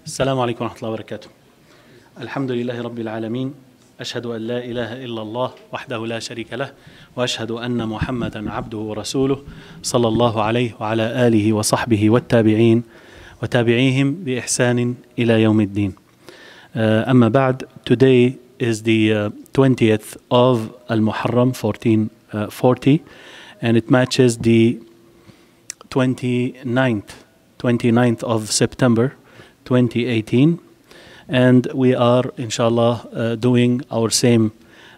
السلام عليكم ورحمة الله وبركاته. الحمد لله رب العالمين، أشهد أن لا إله إلا الله وحده لا شريك له، وأشهد أن محمدا عبده ورسوله صلى الله عليه وعلى آله وصحبه والتابعين وتابعيهم بإحسان إلى يوم الدين. أما بعد, today is the 20th of Al-Muharram 1440, and it matches the 29th of September 2018, and we are inshallah doing our same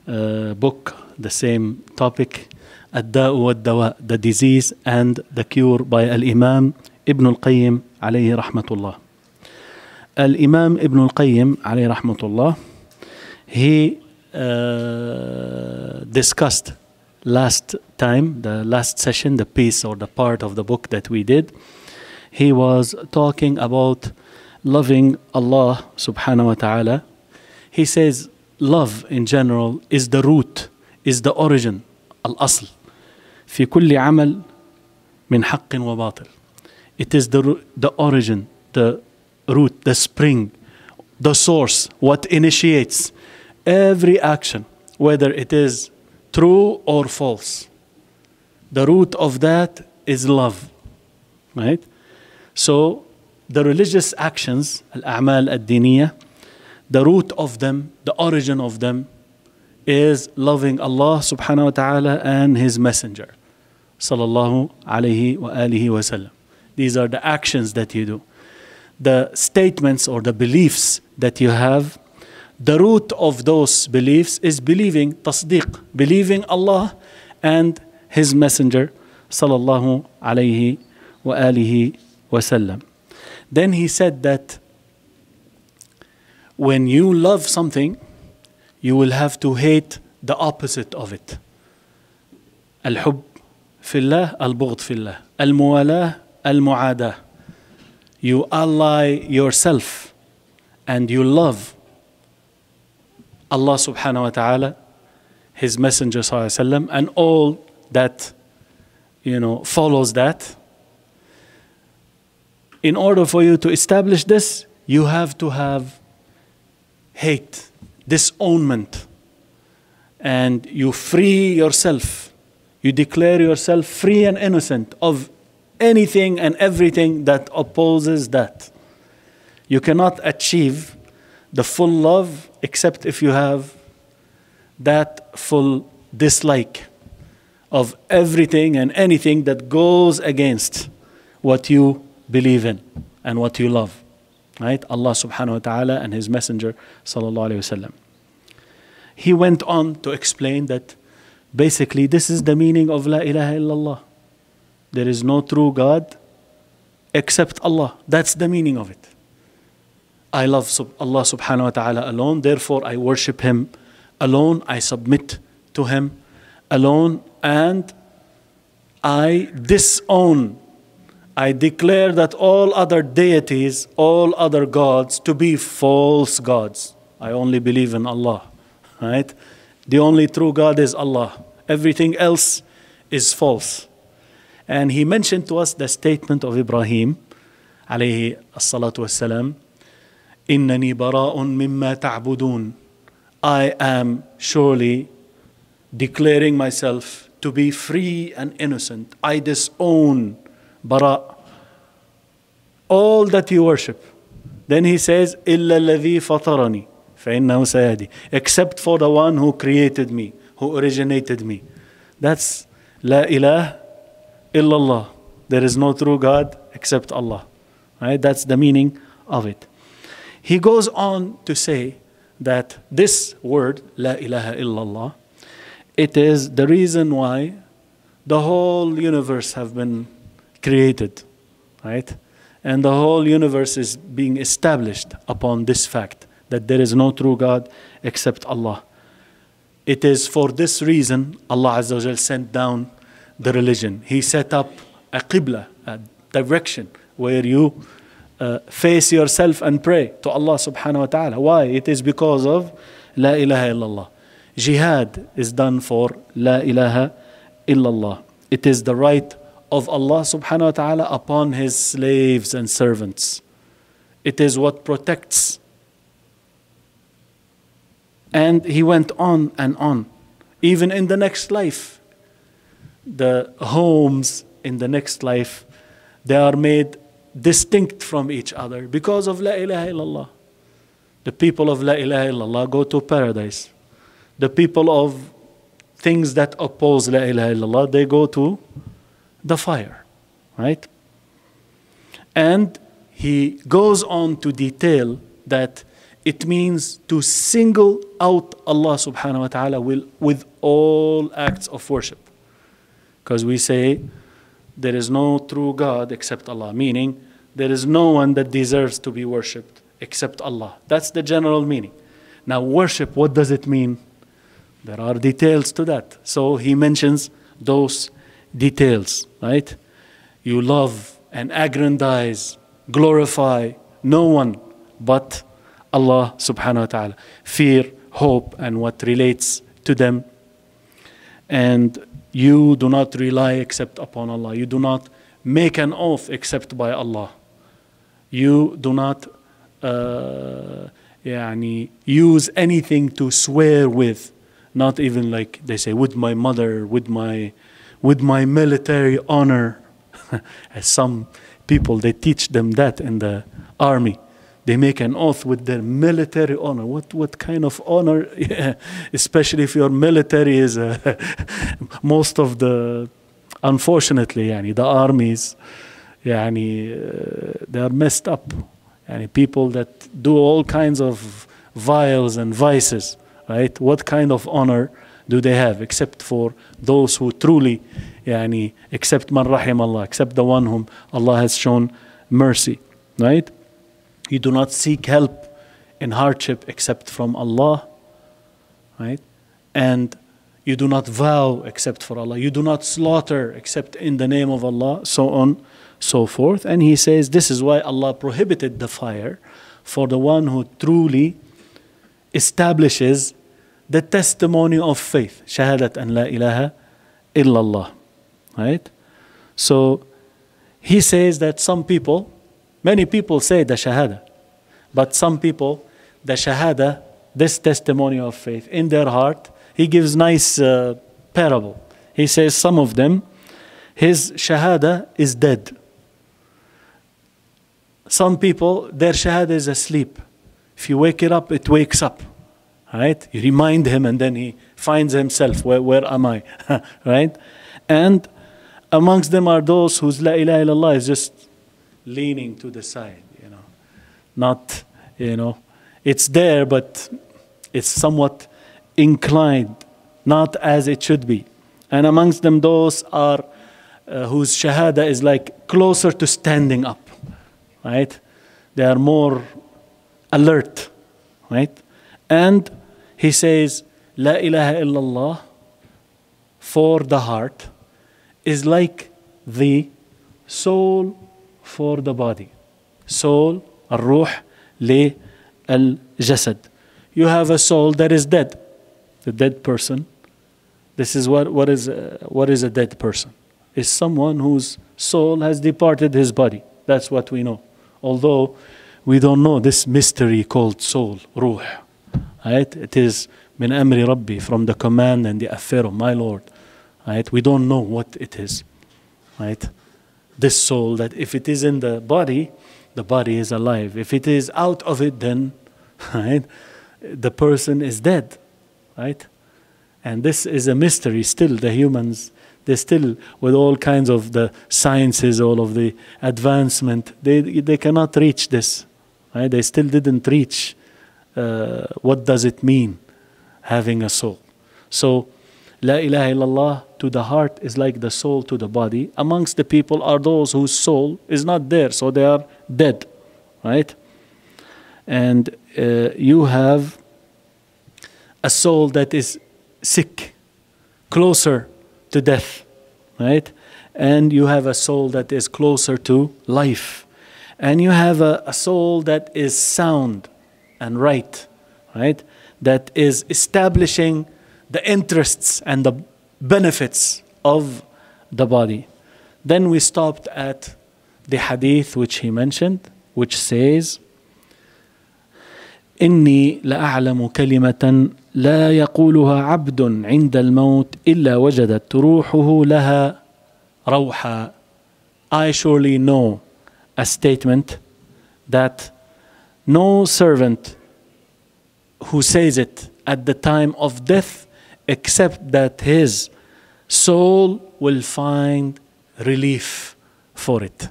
book, the same topic, الداء والدواء, the disease and the cure, by Al-Imam Ibn al-Qayyim alayhi rahmatullah. Al-Imam Ibn al-Qayyim alayhi rahmatullah, he discussed last time, the last session, the piece or the part of the book that we did. He was talking about loving Allah subhanahu wa ta'ala. He says love in general is the root, is the origin, al-asl. في كل عمل من حق وباطل. It is the origin, the root, the spring, the source, what initiates every action, whether it is true or false. The root of that is love, right? So the religious actions, al-a'mal ad-diniyah, the root of them, the origin of them is loving Allah subhanahu wa ta'ala and His Messenger sallallahu alayhi wa alihi wa sallam. These are the actions that you do. The statements or the beliefs that you have, the root of those beliefs is believing, tasdeeq, believing Allah and His Messenger sallallahu alayhi wa alihi wa sallam. Then he said that when you love something, you will have to hate the opposite of it. Al-hub fillah, al-bughd fillah, al-muwalah, al-mu'adah. You ally yourself and you love Allah subhanahu wa ta'ala, His Messenger sallallahu alayhi wa sallam, and all that follows that. In order for you to establish this, you have to have hate, disownment, and you free yourself. You declare yourself free and innocent of anything and everything that opposes that. You cannot achieve the full love except if you have that full dislike of everything and anything that goes against what you believe in and what you love, right? Allah subhanahu wa ta'ala and His Messenger sallallahu alayhi wa sallam. He went on to explain that basically this is the meaning of La ilaha illallah. There is no true God except Allah. That's the meaning of it. I love Allah subhanahu wa ta'ala alone, therefore I worship Him alone, I submit to Him alone, and I disown, I declare that all other deities, all other gods to be false gods. I only believe in Allah, right? The only true God is Allah. Everything else is false. And he mentioned to us the statement of Ibrahim alayhi as-salatu was-salam, إِنَّنِي بَرَاءٌ مِمَّا تَعْبُدُونَ. I am surely declaring myself to be free and innocent. I disown bara, all that you worship. Then he says, إِلَّا الَّذِي فَطَرَنِي فَإِنَّهُ سَيَهْدِي. Except for the one who created me, who originated me. That's La ilaha illallah. There is no true God except Allah. Right? That's the meaning of it. He goes on to say that this word, La ilaha illallah, it is the reason why the whole universe have been created, right? And the whole universe is being established upon this fact that there is no true God except Allah. It is for this reason Allah Azza wa Jal sent down the religion. He set up a qibla, a direction where you face yourself and pray to Allah subhanahu wa ta'ala. Why? It is because of La ilaha illallah. Jihad is done for La ilaha illallah. It is the right of Allah subhanahu wa ta'ala upon His slaves and servants. It is what protects. And he went on and on. Even in the next life, the homes in the next life, they are made distinct from each other because of La ilaha illallah. The people of La ilaha illallah go to paradise. The people of things that oppose La ilaha illallah, they go to the fire, right? And he goes on to detail that it means to single out Allah subhanahu wa ta'ala with all acts of worship. Because we say there is no true God except Allah, meaning there is no one that deserves to be worshipped except Allah. That's the general meaning. Now worship, what does it mean? There are details to that. So he mentions those details, right? You love and aggrandize, glorify no one but Allah subhanahu wa ta'ala. Fear, hope, and what relates to them. And you do not rely except upon Allah. You do not make an oath except by Allah. You do not use anything to swear with. Not even like they say, with my mother, with my military honor. As some people, they teach them that in the army. They make an oath with their military honor. What kind of honor? Yeah. Especially if your military is most of the, unfortunately, the armies, they are messed up. People that do all kinds of vials and vices, right? What kind of honor do they have except for those who truly, except man rahim Allah, except the one whom Allah has shown mercy, right? You do not seek help in hardship except from Allah, right? And you do not vow except for Allah. You do not slaughter except in the name of Allah, so on, so forth. And he says this is why Allah prohibited the fire for the one who truly establishes the testimony of faith. Shahadat an la ilaha illallah, right? So he says that many people say the shahada, but some people, the shahada, this testimony of faith in their heart, he gives nice parable. He says some of them, his shahada is dead. Some people, their shahada is asleep. If you wake it up, it wakes up, right? You remind him and then he finds himself, where am I, right? And amongst them are those whose la ilaha illallah is just leaning to the side, not, it's there, but it's somewhat inclined, not as it should be. And amongst them those are whose shahada is like closer to standing up, right? They are more alert, right? And he says, La ilaha illallah for the heart is like the soul for the body. Soul, al-ruh, al-jasad. You have a soul that is dead. The dead person. This is what is a dead person? Is someone whose soul has departed his body. That's what we know. Although we don't know this mystery called soul, ruh. Right? It is min amri Rabbi, from the command and the affair of my Lord. Right? We don't know what it is. Right? This soul, that if it is in the body is alive. If it is out of it, then right, the person is dead. Right? And this is a mystery still. The humans, they still, with all kinds of the sciences, all of the advancement, they cannot reach this. Right? They still didn't reach what does it mean, having a soul. So, La ilaha illallah to the heart is like the soul to the body. Amongst the people are those whose soul is not there, so they are dead, right? And you have a soul that is sick, closer to death, right? And you have a soul that is closer to life. And you have a soul that is sound and right? That is establishing the interests and the benefits of the body. Then we stopped at the hadith which he mentioned, which says, إني لأعلم كلمة لا يقولها عبد عند الموت إلا وجدت روحه لها روحا. I surely know a statement that no servant who says it at the time of death except that his soul will find relief for it.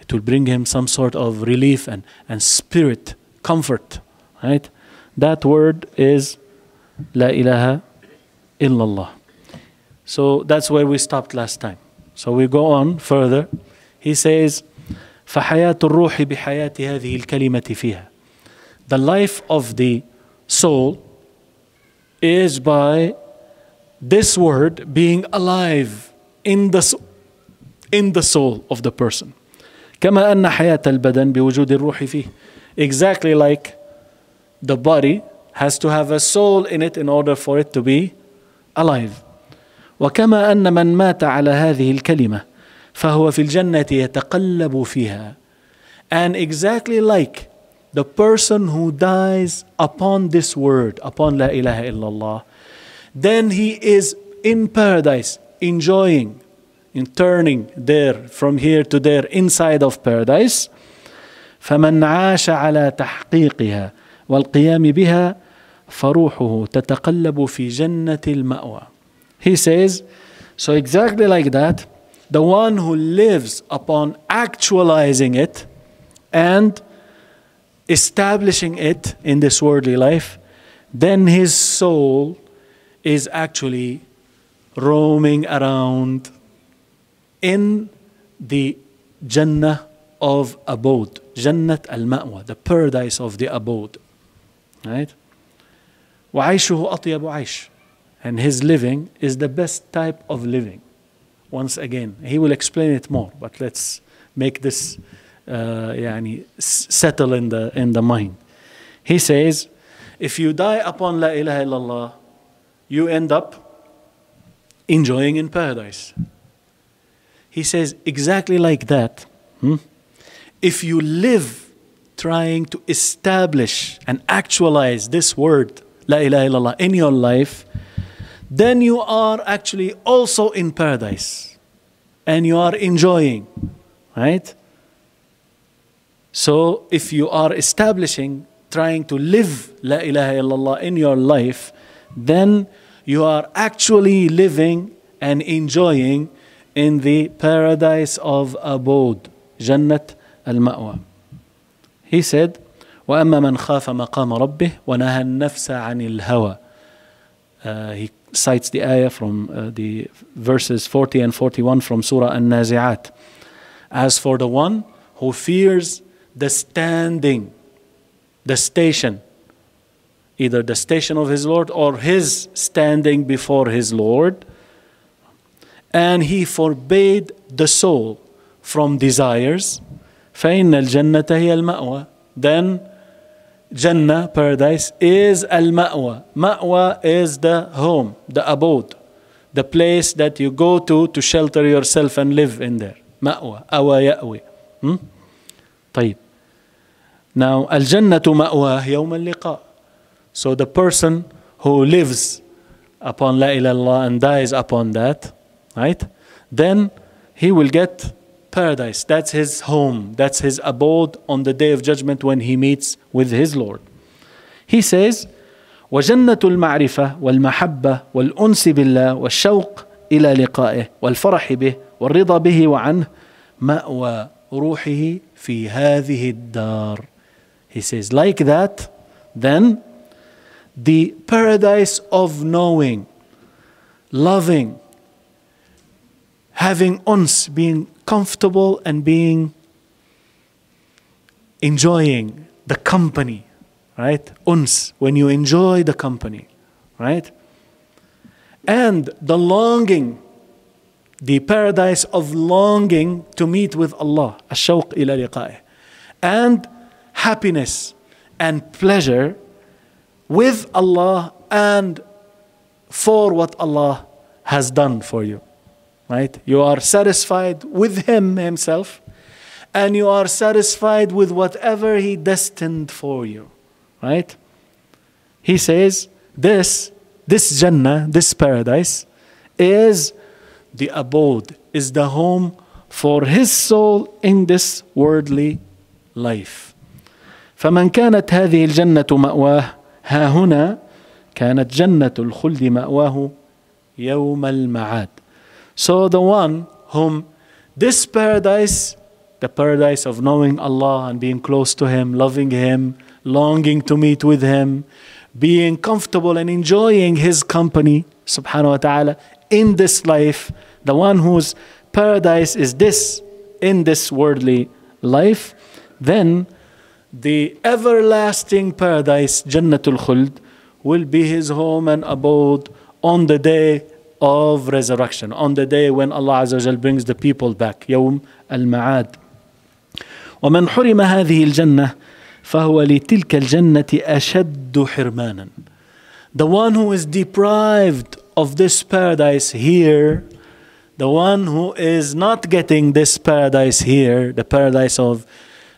It will bring him some sort of relief and spirit, comfort. Right? That word is La ilaha illallah. So that's where we stopped last time. So we go on further. He says, فَحَيَاةُ الرُّوحِ بِحَيَاةِ هَذِهِ الْكَلِمَةِ فِيهَا. The life of the soul is by this word being alive in the soul of the person. كما أن حياة البدن بوجود الروح فيه. Exactly like the body has to have a soul in it in order for it to be alive. وكما أن من مات على هذه الكلمة فهو في الجنة يتقلب فيها. And exactly like the person who dies upon this word, upon La ilaha illallah, then he is in paradise, enjoying, in turning there, from here to there, inside of paradise. فمن عاش على تحقيقها والقيام بها فروحه تتقلب في جنة المأوى. He says, so exactly like that, the one who lives upon actualizing it and establishing it in this worldly life, then his soul is actually roaming around in the Jannah of abode, Jannat al-Ma'wa, the paradise of the abode. Right? وَعَيْشُهُ أَطْيَبُ عَيْشٍ. And his living is the best type of living. Once again, he will explain it more, but let's make this settle in the mind. He says, if you die upon La ilaha illallah, you end up enjoying in paradise. He says, exactly like that, if you live trying to establish and actualize this word, La ilaha illallah, in your life, then you are actually also in paradise and you are enjoying, right? So if you are establishing, trying to live La ilaha illallah in your life, then you are actually living and enjoying in the paradise of abode, Jannat al-Ma'wa. He said, وَأَمَّا مَنْ خَافَ مَقَامَ رَبِّهِ وَنَهَى النَّفْسَ عَنِ الْهَوَى. He cites the ayah from the verses 40 and 41 from Surah An-Nazi'at. As for the one who fears the standing, the station, either the station of his Lord or his standing before his Lord, and he forbade the soul from desires, فَإِنَّ الْجَنَّةَ هِيَ الْمَأْوَى. Then Jannah, paradise, is al-Ma'wa. Ma'wa is the home, the abode, the place that you go to shelter yourself and live in there. Ma'wa, awa ya'wi. طيب. Now, al-Jannatu ma'wa yawm al-liqa. So the person who lives upon La ilaha illallah and dies upon that, right? Then he will get paradise. That's his home. That's his abode on the day of judgment when he meets with his Lord. He says, وَجَنَّةُ الْمَعْرِفَةِ وَالْمَحَبَّةِ وَالْأُنْسِ بِاللَّهِ وَالشَّوْقِ إِلَى لِقَائِهِ وَالْفَرَحِ بِهِ وَالرِّضَى بِهِ وَعَنْهِ مَأْوَى رُوحِهِ فِي هَذِهِ الدَّارِ. He says, like that, then the paradise of knowing, loving, having uns, being comfortable and being enjoying the company, right? Uns, when you enjoy the company, right? And the longing, the paradise of longing to meet with Allah, ash-shawq ila liqa'ih, and happiness and pleasure with Allah and for what Allah has done for you. Right? You are satisfied with Him Himself, and you are satisfied with whatever He destined for you. Right? He says, this Jannah, this paradise, is the abode, is the home for his soul in this worldly life. فمن كانت هذه الجنة مأواه ها هنا كانت جنة الخلد مأواه يوم المعاد. So the one whom this paradise, the paradise of knowing Allah and being close to Him, loving Him, longing to meet with Him, being comfortable and enjoying His company, subhanahu wa ta'ala, in this life, the one whose paradise is this, in this worldly life, then the everlasting paradise, Jannatul Khuld, will be his home and abode on the day of resurrection, on the day when Allah Azza wa Jal brings the people back, يوم المعاد. ومن حرم هذه الجنة فهو لتلك الجنة أشد حرمانا. The one who is deprived of this paradise here, the one who is not getting this paradise here, the paradise of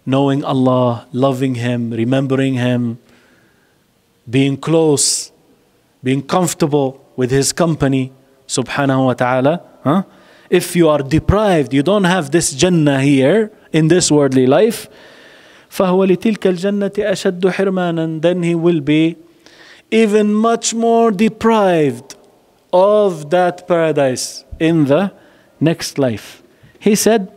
knowing Allah, loving Him, remembering Him, being close, being comfortable with His company, subhanahu wa ta'ala. If you are deprived, you don't have this Jannah here in this worldly life, فَهُوَ لِتِلْكَ الْجَنَّةِ أَشَدُّ حِرْمَانًا, then he will be even much more deprived of that paradise in the next life. He said,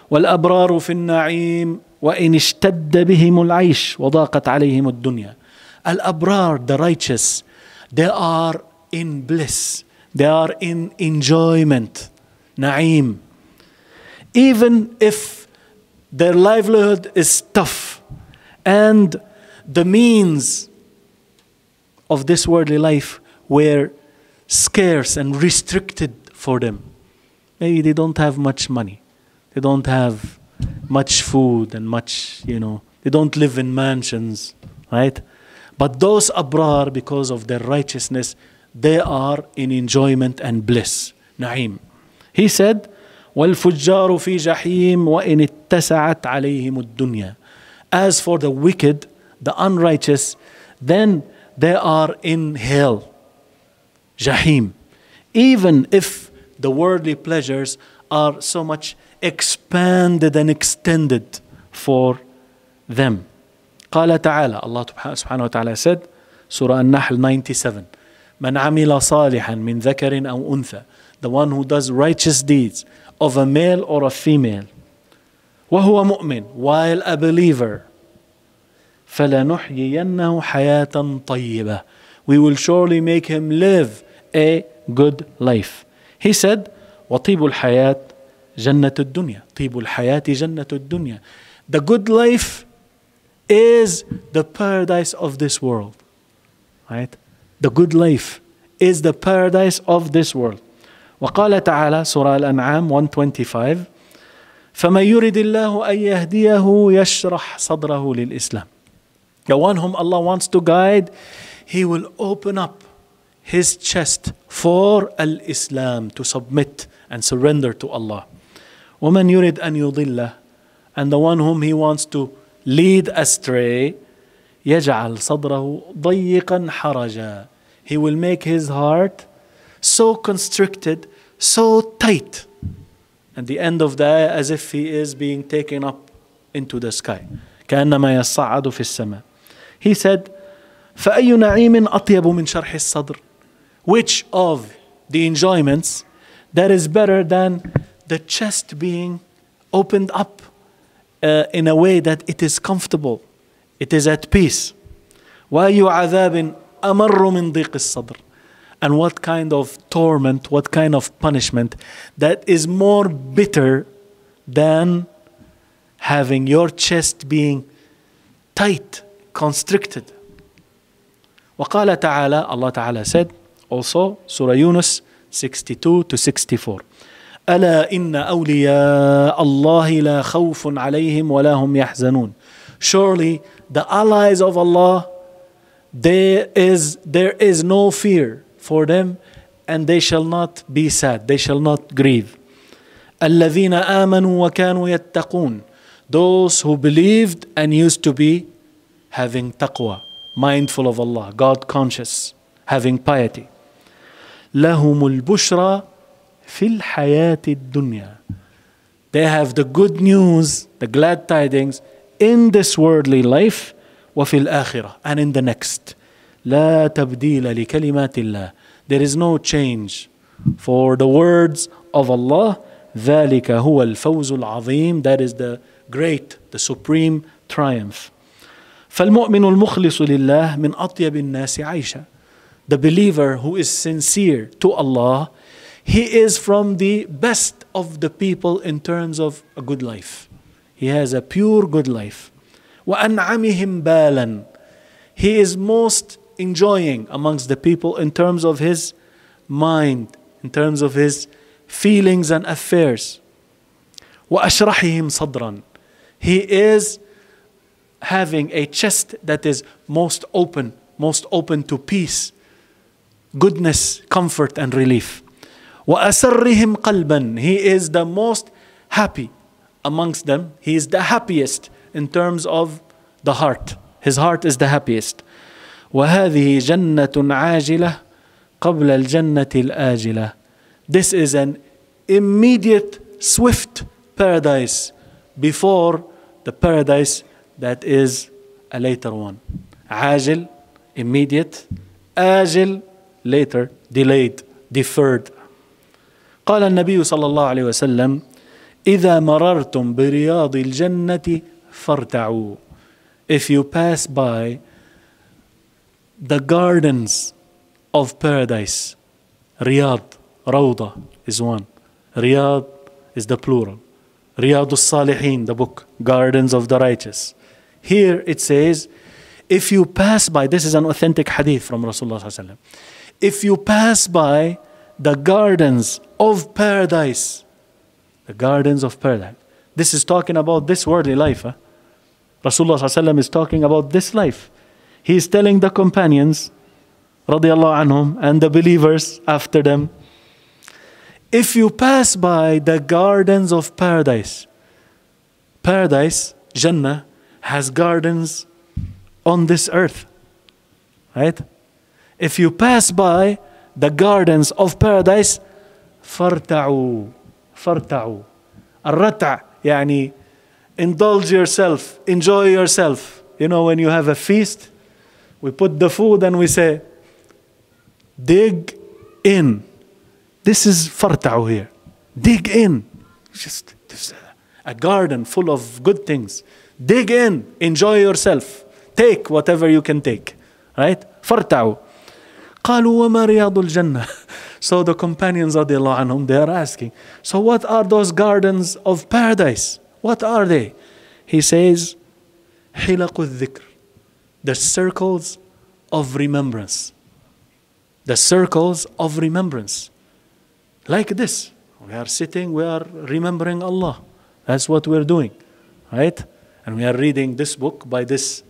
وَالْأَبْرَارُ فِي النَّعِيمِ وَإِنِ اشْتَدَّ بِهِمُ الْعَيْشِ وَضَاقَتْ عَلَيْهِمُ الدُّنْيَا. Al-Abrar, the righteous, they are in bliss, they are in enjoyment, na'im. Even if their livelihood is tough and the means of this worldly life were scarce and restricted for them. Maybe they don't have much money, they don't have much food and much, they don't live in mansions, right? But those abrar, because of their righteousness, they are in enjoyment and bliss, na'im. He said, وَالْفُجَّارُ فِي جَحِيمٍ وَإِنِ اتَّسَعَتْ عَلَيْهِمُ الدُّنْيَا. As for the wicked, the unrighteous, then they are in hell, Jahim. Even if the worldly pleasures are so much expanded and extended for them. قال تعالى, Allah subhanahu wa ta'ala said, Surah An-Nahl 97, من عمل صالحا من ذكر أو أنثى, the one who does righteous deeds of a male or a female, وهو مؤمن, while a believer, فلنحيينه حياة طيبة, we will surely make him live a good life. He said, وطيب الحياة جنة الدنيا, طيب الحياة جنة الدنيا. The good life is the paradise of this world, right? The good life is the paradise of this world. وقال تعالى, Surah Al-An'am 125, فَمَن يُرِدِ اللَّهُ أَن يَهْدِيَهُ يَشْرَحْ صَدْرَهُ لِلْإِسْلَامِ. The one whom Allah wants to guide, He will open up his chest for al-Islam, to submit and surrender to Allah. وَمَن يُرِدْ أَن يُضِلَّهُ, and the one whom He wants to lead astray, يَجْعَلْ صَدْرَهُ ضَيِّقًا حَرَجًا, He will make his heart so constricted, so tight, and the end of the ayah as if he is being taken up into the sky. كأنما يصعد في السماء. He said, فأي نعيم أطيب من شرح الصدر. Which of the enjoyments that is better than the chest being opened up in a way that it is comfortable, it is at peace. وأي عذاب أمر من ضيق الصدر. And what kind of torment, what kind of punishment that is more bitter than having your chest being tight, constricted. وقال تعالى, Allah Ta'ala said also, Surah Yunus 62 to 64, ألا إن أولياء الله لا خوف عليهم ولا هم يحزنون. Surely the allies of Allah, there is no fear for them, and they shall not be sad, they shall not grieve. الذين آمنوا وكانوا يتقون. Those who believed and used to be having taqwa, mindful of Allah, God conscious, having piety. لهم البشرى في الحياة الدنيا. They have the good news, the glad tidings in this worldly life وفي الآخرة, and in the next. لا تبديل لكلمات الله. There is no change for the words of Allah. ذلك هو الفوز العظيم. That is the great, the supreme triumph. فالمؤمن المخلص لله من أطيب الناس عيشا. The believer who is sincere to Allah, he is from the best of the people in terms of a good life. He has a pure good life. وأنعمهم بالا. He is most enjoying amongst the people in terms of his mind, in terms of his feelings and affairs. وأشرحهم صدرا. He is having a chest that is most open to peace, goodness, comfort and relief. وأسرهم قلبا. He is the most happy amongst them. He is the happiest in terms of the heart. His heart is the happiest. وهذه جنة عاجلة قبل الجنة الآجلة. This is an immediate, swift paradise before the paradise that is a later one. عاجل, immediate. آجل, later, delayed, deferred. قال النبي صلى الله عليه وسلم إذا مررتم برياض الجنة فارتعوا. If you pass by the gardens of paradise, Riyadh, Rawda is one. Riyadh is the plural. Riyadh al-Salihin, the book, Gardens of the Righteous. Here it says, if you pass by, this is an authentic hadith from Rasulullah sallallahu alaihi wasallam. If you pass by the gardens of paradise, the gardens of paradise. This is talking about this worldly life. Rasulullah sallallahu alaihi wasallam is talking about this life. He is telling the companions, radiyallahu anhum, and the believers after them, if you pass by the gardens of paradise, paradise, Jannah, has gardens on this earth, right? If you pass by the gardens of paradise, فارتعوا. فارتعوا. الرتع يعني indulge yourself, enjoy yourself. You know, when you have a feast, we put the food and we say, dig in. This is farta'u here. Dig in. Just a garden full of good things. Dig in. Enjoy yourself. Take whatever you can take. Right? Farta'u. قالوا وما رياض الجنة. So the companions radiallahu anhum, they are asking, so what are those gardens of paradise? What are they? He says, حلق الذكر. The circles of remembrance. The circles of remembrance. Like this. We are sitting, we are remembering Allah. That's what we're doing. Right? And we are reading this book by this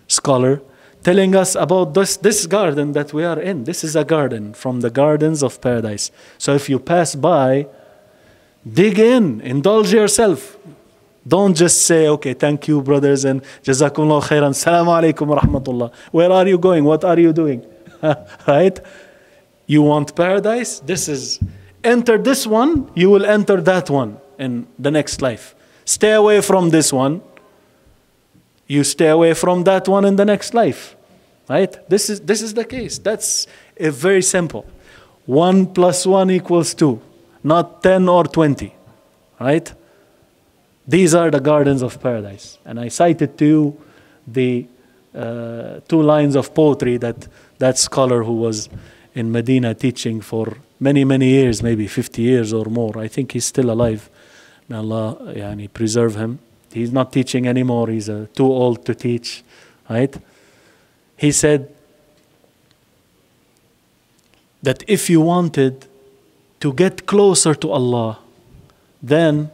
scholar, telling us about this garden that we are in. This is a garden from the gardens of paradise. So if you pass by, dig in, indulge yourself. Don't just say, okay, thank you, brothers, and jazakumullah khairan, salamu alaikum wa rahmatullah. Where are you going? What are you doing? Right? You want paradise? Enter this one, you will enter that one in the next life. Stay away from this one. You stay away from that one in the next life. Right? This is the case. That's very simple. 1 + 1 = 2. Not 10 or 20. Right? These are the gardens of paradise. And I cited to you the 2 lines of poetry that scholar who was in Medina teaching for many, many years, maybe 50 years or more. I think he's still alive. May Allah preserve him. He's not teaching anymore. He's too old to teach. Right? He said that if you wanted to get closer to Allah, then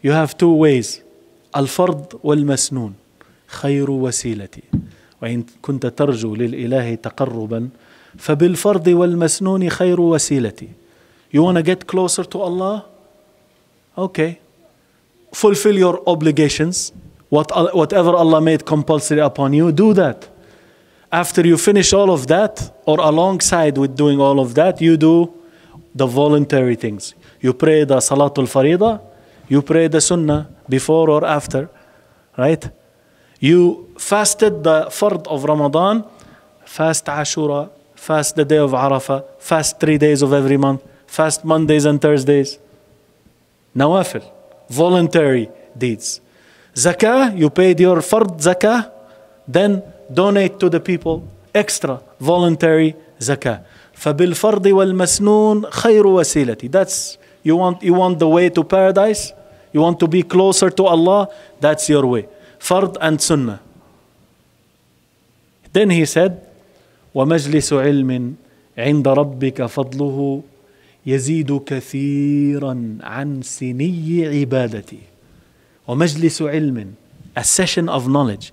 you have 2 ways. الفرض والمسنون خير وسيلتي وإن كنت ترجو للإله تقربا فبالفرض والمسنون خير وسيلتي. You want to get closer to Allah? Okay. Fulfill your obligations. Whatever Allah made compulsory upon you, do that. after you finish all of that, or alongside with doing all of that, you do the voluntary things. You pray the Salatul Farida, you pray the Sunnah before or after, right? You fasted the Fard of Ramadan, fast Ashura, fast the day of Arafah, fast 3 days of every month, fast Mondays and Thursdays. Nawafil, voluntary deeds. Zakah, you paid your Fard Zakah, then donate to the people, extra, voluntary Zakah. فَبِالْفَرْضِ وَالْمَسْنُونَ خَيْرُ وَسِيلَةِ. That's, you want the way to paradise, you want to be closer to Allah, that's your way. Fard and Sunnah. Then he said, وَمَجْلِسُ عِلْمٍ عِنْدَ رَبِّكَ فَضْلُهُ يَزِيدُ كَثِيرًا عَنْ سِنِيِّ عِبَادَتِي. وَمَجْلِسُ عِلْمٍ, a session of knowledge.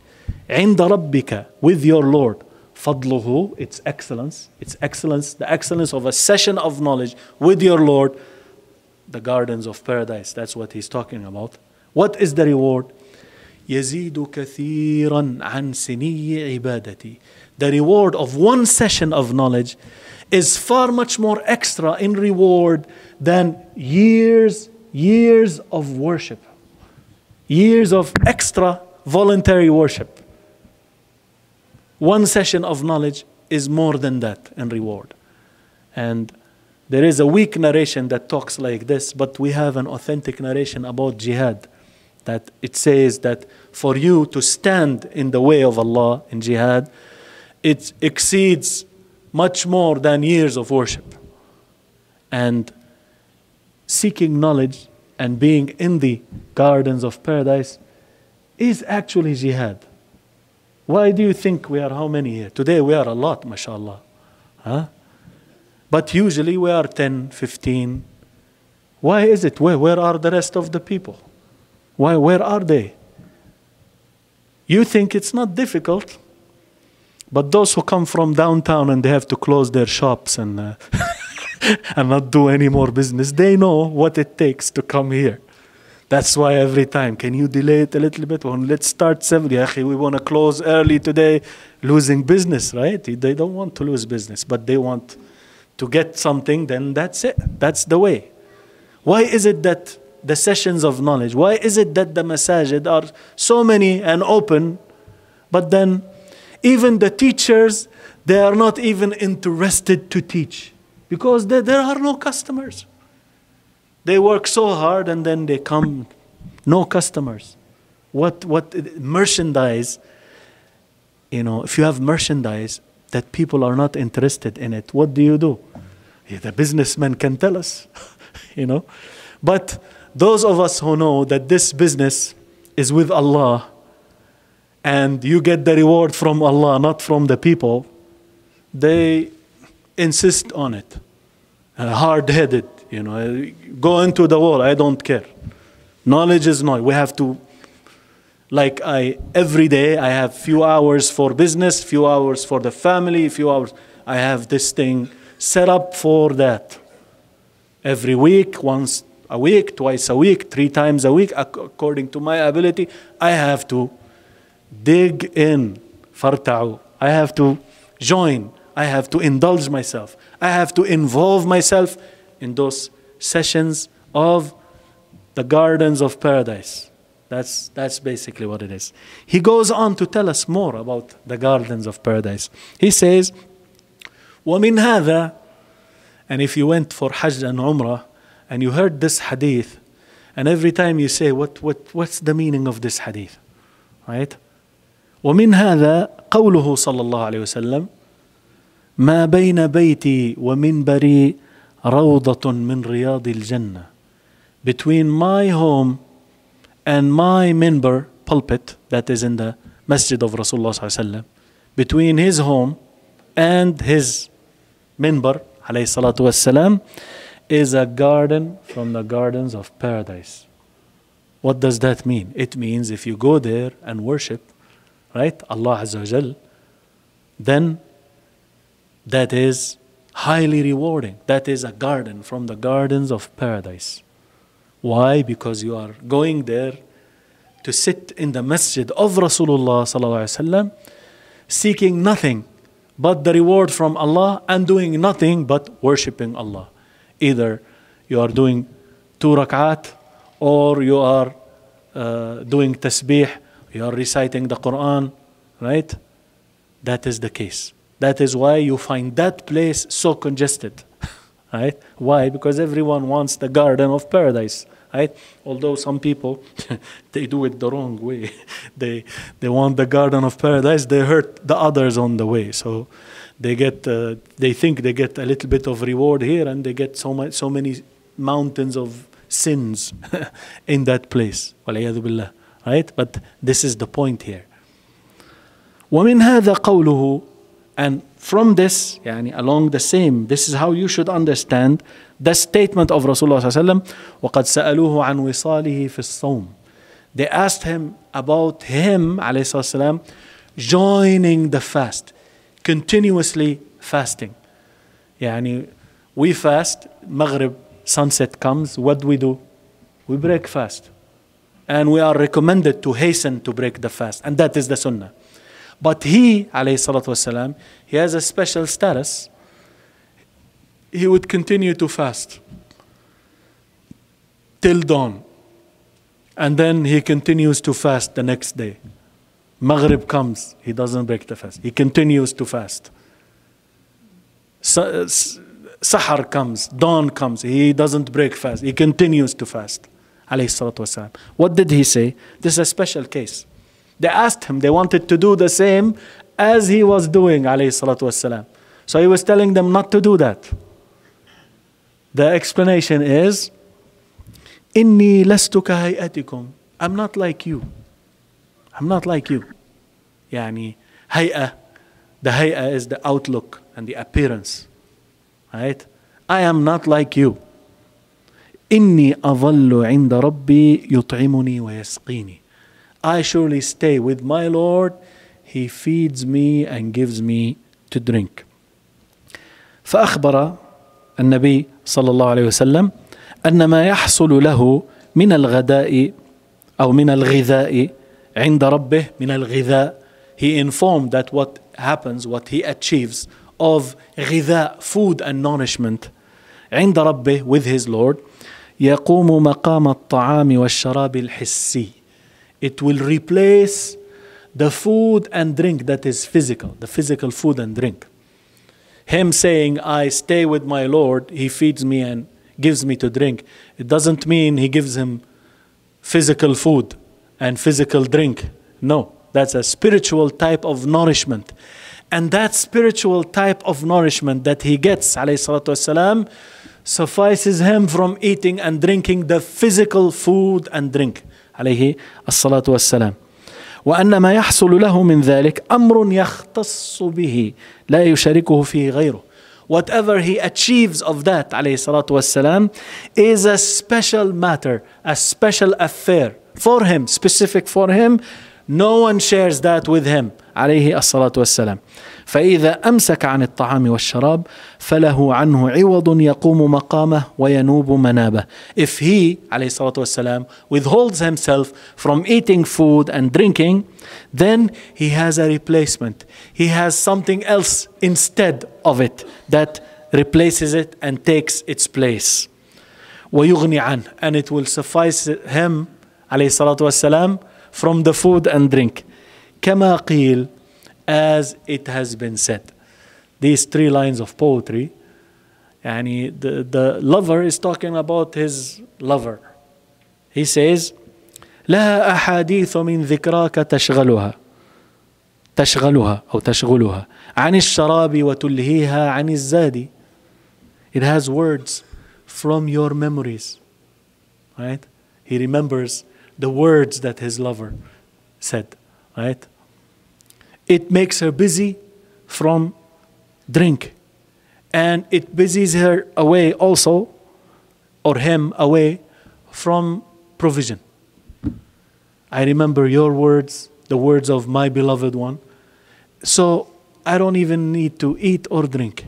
عِنْدَ رَبِّكَ, with your Lord. فَضْلُهُ, its excellence. Its excellence, the excellence of a session of knowledge with your Lord. The gardens of paradise, that's what he's talking about. What is the reward? يَزِيدُ كَثِيرًا عَنْ سِنِيِّ عِبَادَتِي. The reward of one session of knowledge is far much more extra in reward than years of worship. Years of extra voluntary worship. One session of knowledge is more than that in reward. And there is a weak narration that talks like this, but we have an authentic narration about jihad. That it says that for you to stand in the way of Allah in jihad, it exceeds much more than years of worship. And seeking knowledge and being in the gardens of paradise is actually jihad. Why do you think we are how many here? Today we are a lot, mashallah. Huh? But usually we are 10, 15. Why is it? Where are the rest of the people? Where are they? You think it's not difficult, but those who come from downtown and they have to close their shops and and not do any more business, they know what it takes to come here. That's why every time, can you delay it a little bit? Well, let's start 7. We want to close early today, losing business, right? They don't want to lose business, but they want to get something, then that's it. That's the way. Why is it that the sessions of knowledge, why is it that the masajid are so many and open, but then even the teachers, they are not even interested to teach because there are no customers. They work so hard and then they come, no customers. What merchandise, if you have merchandise that people are not interested in it, what do? Yeah, the businessman can tell us, But those of us who know that this business is with Allah and you get the reward from Allah, not from the people, they insist on it. Hard-headed, go into the wall, I don't care. Knowledge is knowledge. We have to, every day I have few hours for business, few hours for the family, few hours. I have this thing set up for that. Every week, once a week, twice a week, 3 times a week, according to my ability, I have to dig in, farta'u. I have to join. I have to indulge myself. I have to involve myself in those sessions of the gardens of paradise. That's basically what it is. He goes on to tell us more about the gardens of paradise. He says, وَمِنْ هَذَا, and if you went for Hajj and Umrah and you heard this hadith, and every time you say, what's the meaning of this hadith? Right? وَمِنْ هَذَا قَوْلُهُ صلى الله عليه وسلم ما بين بيتي ومنبري روضة من رياض الجنة. Between my home and my minbar, pulpit, that is in the masjid of Rasulullah صلى الله عليه وسلم, between his home and his minbar, عليه الصلاة والسلام, is a garden from the gardens of paradise. What does that mean? It means if you go there and worship, right, Allah Azza wa Jal, then that is highly rewarding. That is a garden from the gardens of paradise. Why? Because you are going there to sit in the masjid of Rasulullah sallallahu alaihi wasallam, seeking nothing but the reward from Allah and doing nothing but worshipping Allah. Either you are doing 2 rak'at or you are doing tasbih, you are reciting the Quran, right? That is the case. That is why you find that place so congested, right? Why? Because everyone wants the garden of paradise, right? Although some people, they do it the wrong way. They want the garden of paradise, they hurt the others on the way. So they think they get a little bit of reward here, and they get so many mountains of sins in that place. وَالْعِيَاذُ بِاللَّهِ. Right? But this is the point here. وَمِنْ هَذَا قَوْلُهُ. And from this, يعني along the same, this is how you should understand the statement of Rasulullah sallallahu alaihi wasallam. وَقَدْ سَأَلُوهُ عَنْ وِصَالِهِ فِي الصَّوْمِ. They asked him about him, alayhi sallam, joining the fast, continuously fasting. يعني we fast, Maghrib, sunset comes, what do? We break fast. And we are recommended to hasten to break the fast. And that is the sunnah. But he, alayhi salatu wasalam, he has a special status. He would continue to fast till dawn. And then he continues to fast the next day. Maghrib comes, he doesn't break the fast. He continues to fast. Sahar comes, dawn comes, he doesn't break fast. He continues to fast. Alayhi salatu wasalam. What did he say? This is a special case. They asked him, they wanted to do the same as he was doing, alayhi salatu wasalam. So he was telling them not to do that. The explanation is, Inni lastu kahayatikum. I'm not like you. I'm not like you. Yani, hay'ah. The hay'ah is the outlook and the appearance. Right? I am not like you. Inni avallu inda rabbi yut'imuni wa yasqini. I surely stay with my Lord. He feeds me and gives me to drink. فأخبر النبي صلى الله عليه وسلم أن ما يحصل له من الغداء أو من الغذاء عند ربه من الغذاء. He informed that what happens, what he achieves of غذاء, food and nourishment عند ربه, with his Lord, يقوم مقام الطعام والشراب الحسي. It will replace the food and drink that is physical, the physical food and drink. Him saying, I stay with my Lord, He feeds me and gives me to drink. It doesn't mean He gives him physical food and physical drink. No, that's a spiritual type of nourishment. And that spiritual type of nourishment that he gets, alayhi salatu wasalam, suffices him from eating and drinking the physical food and drink. عليه الصلاة والسلام. وأن ما يحصل له من ذلك أمر يختص به لا يشاركه فيه غيره. Whatever he achieves of that, عليه الصلاة والسلام, is a special matter, a special affair for him, specific for him. No one shares that with him, عليه الصلاة والسلام. فإذا أمسك عن الطعام والشراب فله عنه عوض يقوم مقامه وينوب منابه. If he, عليه الصلاة والسلام, withholds himself from eating food and drinking, then he has a replacement. He has something else instead of it that replaces it and takes its place. ويغني عنه, and it will suffice him, عليه الصلاة والسلام, from the food and drink. كما قيل, as it has been said. These 3 lines of poetry, يعني the lover is talking about his lover. He says, لها أحاديث من ذكراك تشغلها أو تشغلها عن الشراب وتلهيها عن الزاد. It has words from your memories. Right? He remembers the words that his lover said. Right? It makes her busy from drink. And it busies her away also, or him away from provision. I remember your words, the words of my beloved one. So I don't even need to eat or drink.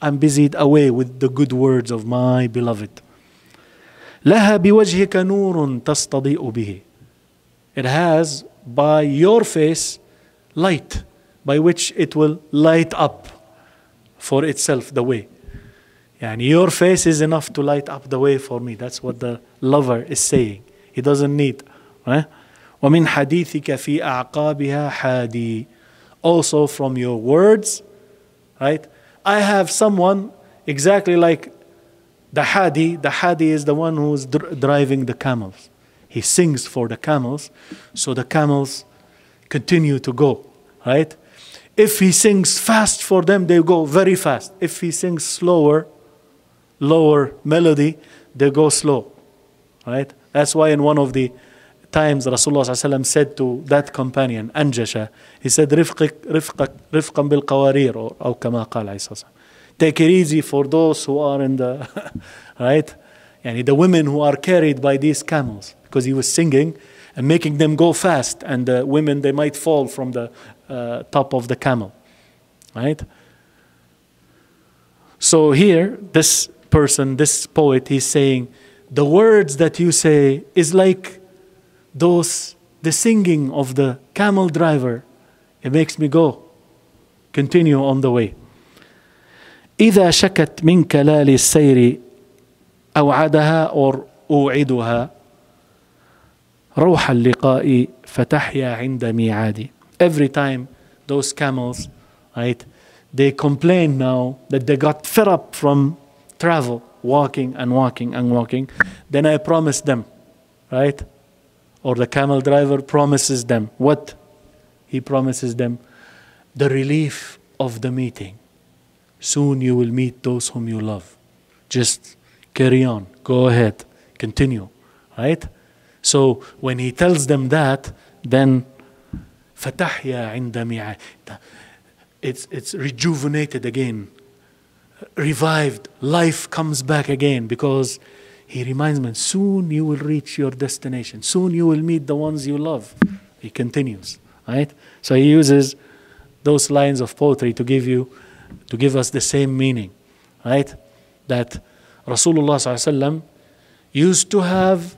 I'm busied away with the good words of my beloved. لها بوجهك نور تستضيء به. It has by your face light by which it will light up for itself the way. And your face is enough to light up the way for me. That's what the lover is saying. He doesn't need. Right? وَمِنْ حَدِيثِكَ فِي أَعْقَابِهَا حَادِي. Also from your words, right? I have someone exactly like the Hadi. The Hadi is the one who's driving the camels. He sings for the camels, so the camels continue to go, right? If he sings fast for them, they go very fast. If he sings slower, lower melody, they go slow, right? That's why in one of the times Rasulullah ﷺ said to that companion, Anjasha, he said, رفقا بالقوارير, or كما قال عليه الصلاة والسلام. Take it easy for those who are in the, right? Yani the women who are carried by these camels, because he was singing and making them go fast, and the women, they might fall from the top of the camel, right? So here, this person, this poet, he's saying, the words that you say is like the singing of the camel driver. It makes me go, continue on the way. إذا شكت من كلال السير أوعدها or أوعدها روح اللقاء فتحيا عند ميعادي. Every time those camels, right, they complain now that they got fed up from travel, walking and walking and walking, then I promise them, right? Or the camel driver promises them. What? He promises them the relief of the meeting. Soon you will meet those whom you love. Just carry on. Go ahead. Continue. Right? So when he tells them that, then فَتَحْيَا عِنْدَ مِعَادِ, it's rejuvenated again. Revived. Life comes back again, because he reminds them, soon you will reach your destination. Soon you will meet the ones you love. He continues. Right? So he uses those lines of poetry to give us the same meaning. Right? That Rasulullah ﷺ used to have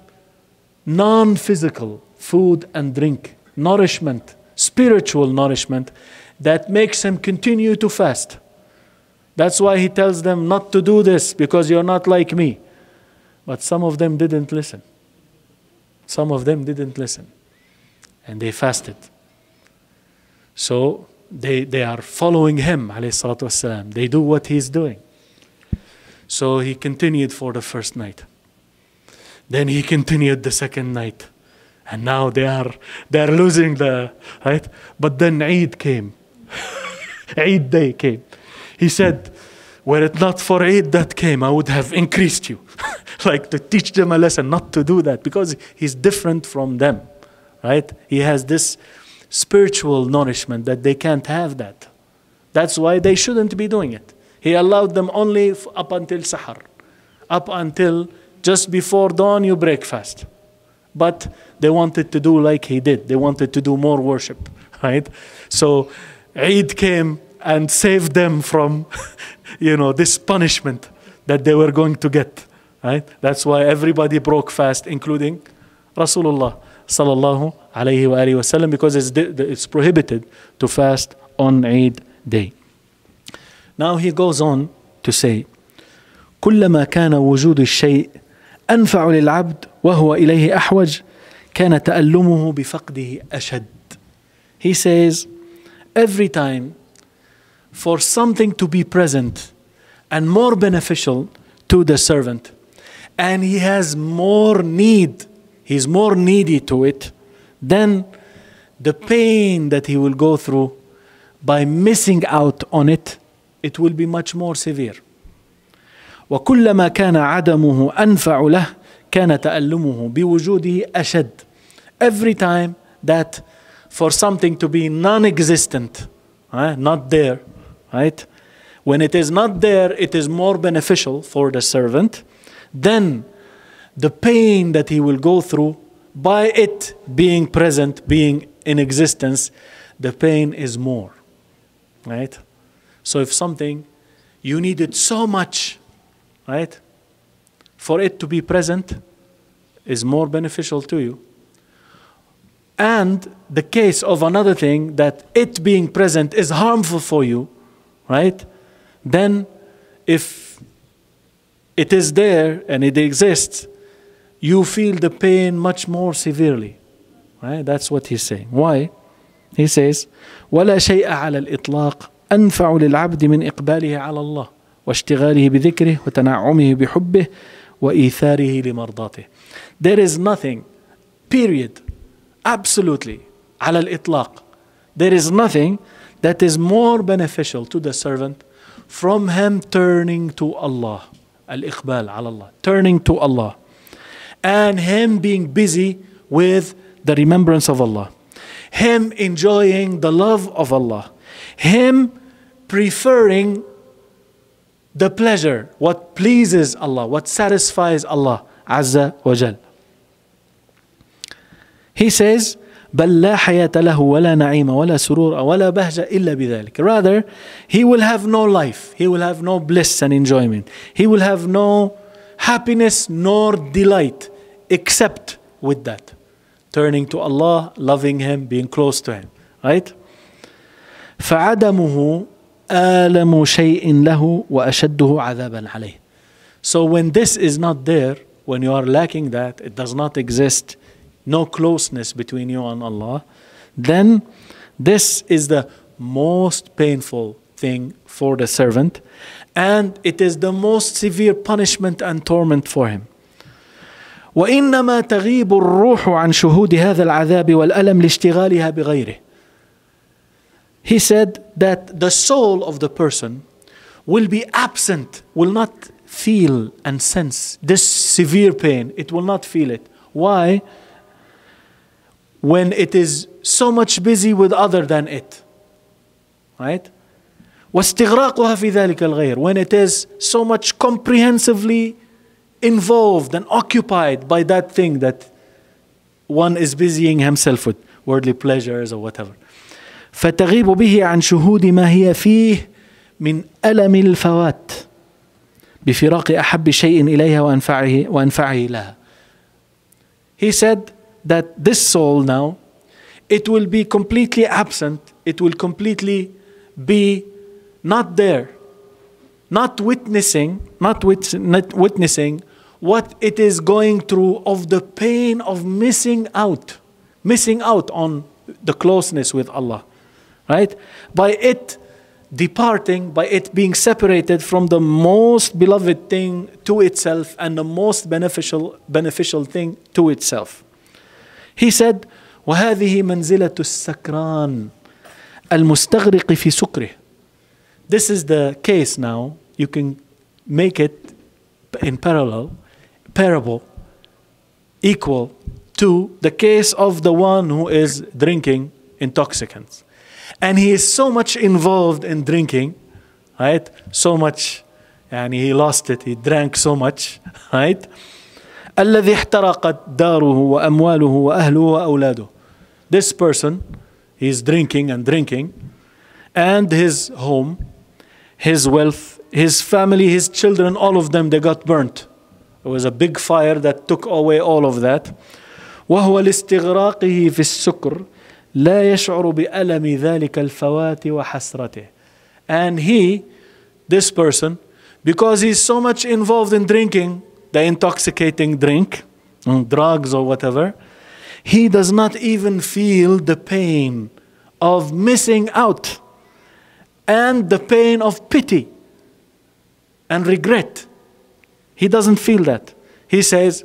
non-physical food and drink, nourishment, spiritual nourishment, that makes him continue to fast. That's why he tells them not to do this, because you're not like me. But some of them didn't listen. Some of them didn't listen. And they fasted. So they are following him, alayhi salatu wassalam. They do what he's doing. So he continued for the first night. Then he continued the second night. And now they are losing the, right? But then Eid came. Eid day came. He said, were it not for Eid that came, I would have increased you. Like to teach them a lesson, not to do that, because he's different from them, right? He has this spiritual nourishment that they can't have that. That's why they shouldn't be doing it. He allowed them only up until Sahar. Up until just before dawn, you break fast. But they wanted to do like he did. They wanted to do more worship, right? So Eid came and saved them from, this punishment that they were going to get, right? That's why everybody broke fast, including Rasulullah sallallahu alayhi wa alihi wasallam, because it's prohibited to fast on Eid day. Now he goes on to say, كلما كان وجود الشيء أنفع للعبد وهو إليه أحوج كان تألمه بفقده أشد. He says, every time for something to be present and more beneficial to the servant, and he has more need, he's more needy to it, then the pain that he will go through by missing out on it, it will be much more severe. وكلما كان عدمه أنفع له كان تألمه بوجوده أشد. Every time that for something to be non-existent, not there, right? When it is not there, it is more beneficial for the servant. Then the pain that he will go through by it being present, being in existence, the pain is more, right? So if something you need it so much, right, for it to be present is more beneficial to you. and the case of another thing that it being present is harmful for you, right? Then if it is there and it exists, you feel the pain much more severely, right? That's what he's saying. Why? He says, ولا شيء على الإطلاق أنفع للعبد من إقباله على الله واشتغاله بذكره وتنعمه بحبه وإيثاره لمرضاته. There is nothing, period, absolutely, على الإطلاق. There is nothing that is more beneficial to the servant from him turning to Allah. Al-Iqbal ala Allah, turning to Allah. And him being busy with the remembrance of Allah. Him enjoying the love of Allah. Him preferring the pleasure, what pleases Allah, what satisfies Allah Azza wa Jal. He says, بل لا حياة له ولا نعيم ولا سرور ولا بهجة إلا بذلك. Rather, he will have no life, he will have no bliss and enjoyment, he will have no happiness nor delight except with that. Turning to Allah, loving Him, being close to Him. Right? فعدمه آلم شيء له وأشده عذابا عليه. So when this is not there, when you are lacking that, it does not exist, no closeness between you and Allah, then this is the most painful thing for the servant, and it is the most severe punishment and torment for him. وإنما تغيب الروح عن شهود هذا العذاب والألم لاشتغالها بغيره. He said that the soul of the person will be absent, will not feel and sense this severe pain. It will not feel it. Why? When it is so much busy with other than it. Right? واستغراقها في ذلك الغير. When it is so much comprehensively involved and occupied by that thing that one is busying himself with, worldly pleasures or whatever. فتغيب به عن شهود ما هي فيه من ألم الفوات بفراق أحب شيء إليها وأنفعه لها. He said that this soul now, it will be completely absent, it will completely be not there, not witnessing what it is going through of the pain of missing out on the closeness with Allah. Right? By it departing, by it being separated from the most beloved thing to itself and the most beneficial thing to itself. He said, وَهَذِهِ مَنْزِلَةُ السَّكْرَانِ الْمُسْتَغْرِقِ فِي سُكْرِهِ. This is the case now. You can make it in parable, equal to the case of the one who is drinking intoxicants. And he is so much involved in drinking, right? So much, and he lost it, he drank so much, right? الذي احترقت داره وأمواله وأهله وأولاده. This person, he is drinking and drinking, and his home, his wealth, his family, his children, all of them, they got burnt. It was a big fire that took away all of that. وهو لاستغراقه في السكر لا يشعر بألم ذلك الفوات وحسرته. And he, this person, because he's so much involved in drinking, the intoxicating drink, drugs or whatever, he does not even feel the pain of missing out and the pain of pity and regret. He doesn't feel that. He says,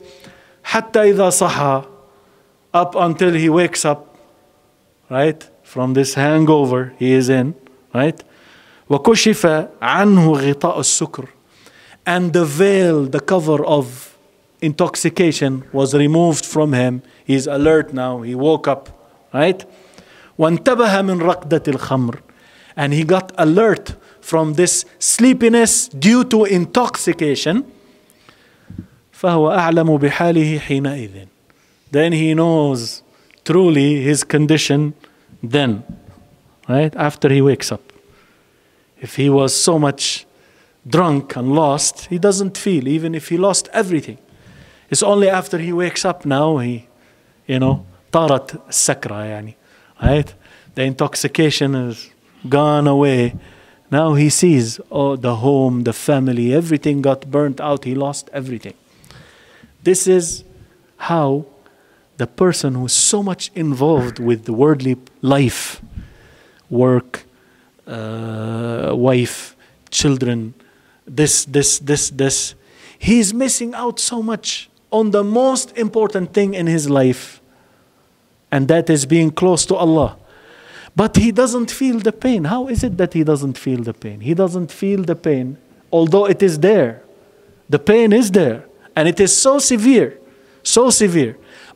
حتى إذا صحى, up until he wakes up, right, from this hangover he is in, right? وكشف عنه غطاء السكر. And the veil, the cover of intoxication was removed from him. He's alert now. He woke up, right? وانتبه من رقدة الخمر. And he got alert from this sleepiness due to intoxication. فهو أعلم بحاله حينئذ. Then he knows truly his condition then, right? After he wakes up. If he was so much drunk and lost, he doesn't feel, even if he lost everything. It's only after he wakes up now, he, طارت السكرة يعني, right? The intoxication is gone away. Now he sees, oh, the home, the family, everything got burnt out. He lost everything. This is how the person who is so much involved with the worldly life, work, wife, children, this, he's missing out so much on the most important thing in his life, and that is being close to Allah. But he doesn't feel the pain. How is it that he doesn't feel the pain? He doesn't feel the pain, although it is there. The pain is there, and it is so severe,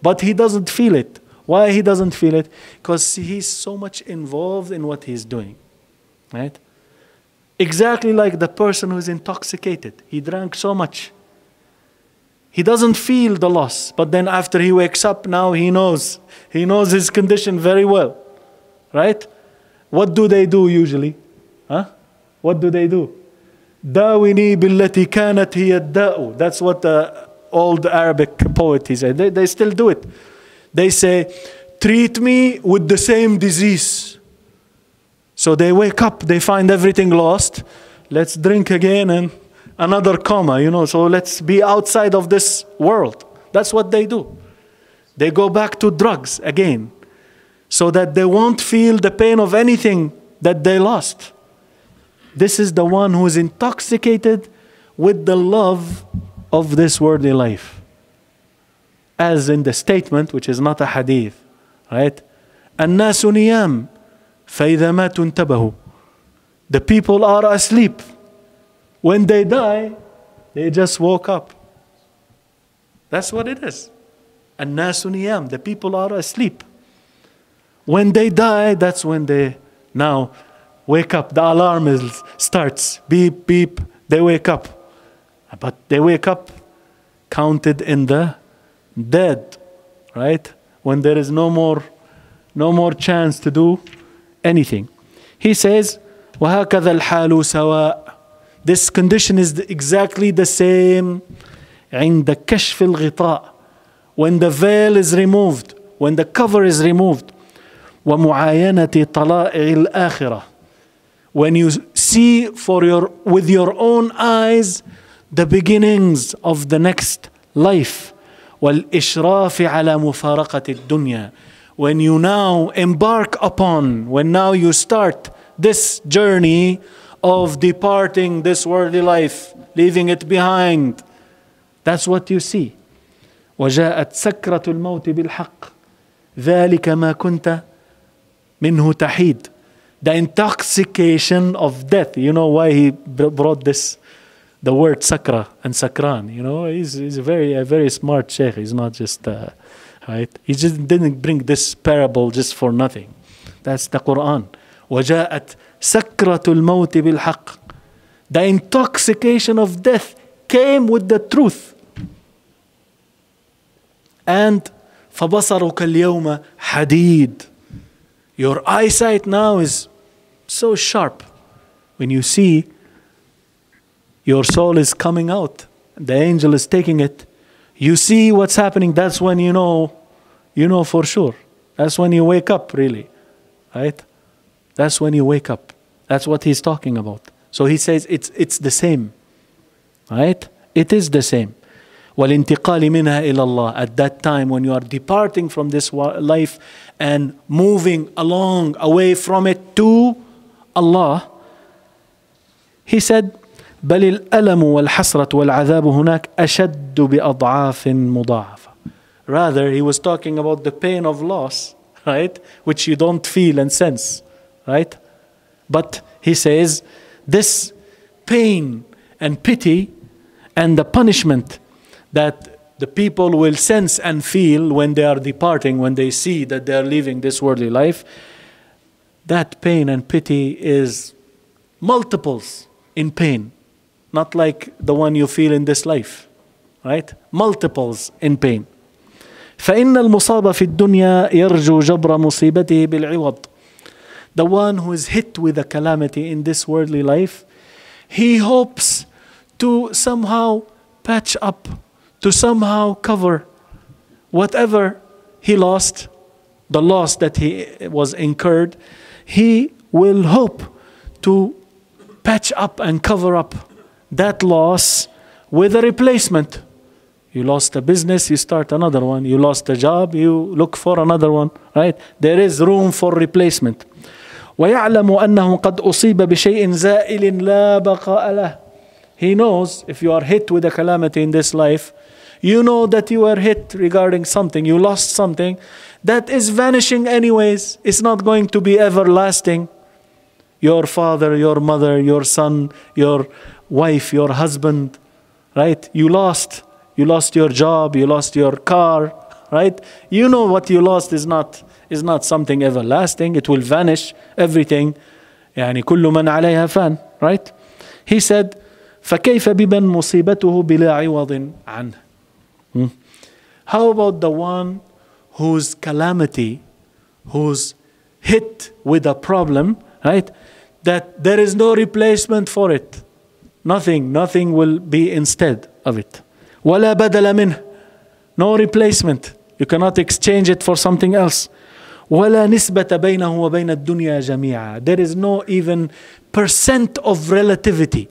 but he doesn't feel it. Why he doesn't feel it? Because he's so much involved in what he's doing, right? Exactly like the person who's intoxicated. He drank so much. He doesn't feel the loss, but then after he wakes up, now he knows his condition very well. Right? What do they do usually? Huh? What do they do? داويني بالتي كانت هي الداء. That's what the old Arabic poet he said. They still do it. They say, treat me with the same disease. So they wake up, they find everything lost. Let's drink again and another coma, so let's be outside of this world. That's what they do. They go back to drugs again, so that they won't feel the pain of anything that they lost. This is the one who is intoxicated with the love of this worldly life. As in the statement, which is not a hadith, right? الناس نيام فإذا ماتوا انتبهوا. The people are asleep. When they die, they just woke up. That's what it is. الناس نيام. The people are asleep. When they die, that's when they now wake up. The alarm starts. Beep, beep. They wake up. But they wake up counted in the dead, right? When there is no more chance to do anything. He says, وَهَكَذَا الْحَالُ سَوَاء. This condition is exactly the same عند كشف الغطاء. When the veil is removed, when the cover is removed. ومعاينة طلائع الآخرة. When you see with your own eyes the beginnings of the next life. والإشراف على مفارقة الدنيا. When you now embark upon, when now you start this journey of departing this worldly life, leaving it behind. That's what you see. وجاءت سكرة الموت بالحق. ذلك ما كنت منه تحيد. The intoxication of death. You know why he brought the word sakra and sakran. He's a very smart sheikh. He's not just right. He just didn't bring this parable just for nothing. That's the Quran. وجاءت سكرة الموت بالحق. The intoxication of death came with the truth. And فبصرك اليوم حديد. Your eyesight now is so sharp. When you see your soul is coming out, the angel is taking it, you see what's happening, that's when you know for sure. That's when you wake up, really. Right? That's when you wake up. That's what he's talking about. So he says it's the same. Right? It is the same. وَالْإِنْتِقَالِ مِنْهَا إِلَى اللَّهِ. At that time when you are departing from this life and moving along away from it to Allah, he said, بَلِ الْأَلَمُ وَالْحَسْرَةُ وَالْعَذَابُ هُنَاك أَشَدُّ بِأَضْعَافٍ مُضَاعَفَةٍ. Rather, he was talking about the pain of loss, right? Which you don't feel and sense, right? But he says, this pain and pity and the punishment that the people will sense and feel when they are departing, when they see that they are leaving this worldly life, that pain and pity is multiples in pain, not like the one you feel in this life, right? Multiples in pain. فإن المصاب في الدنيا يرجو جبر مصيبته بالعوض. The one who is hit with a calamity in this worldly life, he hopes to somehow patch up, to somehow cover whatever he lost the loss that he was incurred, he will hope to patch up and cover up that loss with a replacement. You lost a business, you start another one. You lost a job, you look for another one, right? There is room for replacement. وَيَعْلَمُ أَنَّهُ قَدْ أُصِيبَ بِشَيْءٍ زَائِلٍ لَا بَقَاءَ لَهُ. He knows if you are hit with a calamity in this life, you know that you were hit regarding something, you lost something that is vanishing anyways. It's not going to be everlasting. Your father, your mother, your son, your wife, your husband, right? You lost your job, you lost your car, right? You know what you lost is not something everlasting. It will vanish, everything. يعني كل من عليها فان, right? He said, فكيف بمن مصيبته بلا عوض عنه. How about the one whose calamity, who's hit with a problem, right? That there is no replacement for it. Nothing will be instead of it. ولا بدل منه. No replacement. You cannot exchange it for something else. ولا نسبة بينه وبين الدنيا جميعا. There is no even percent of relativity,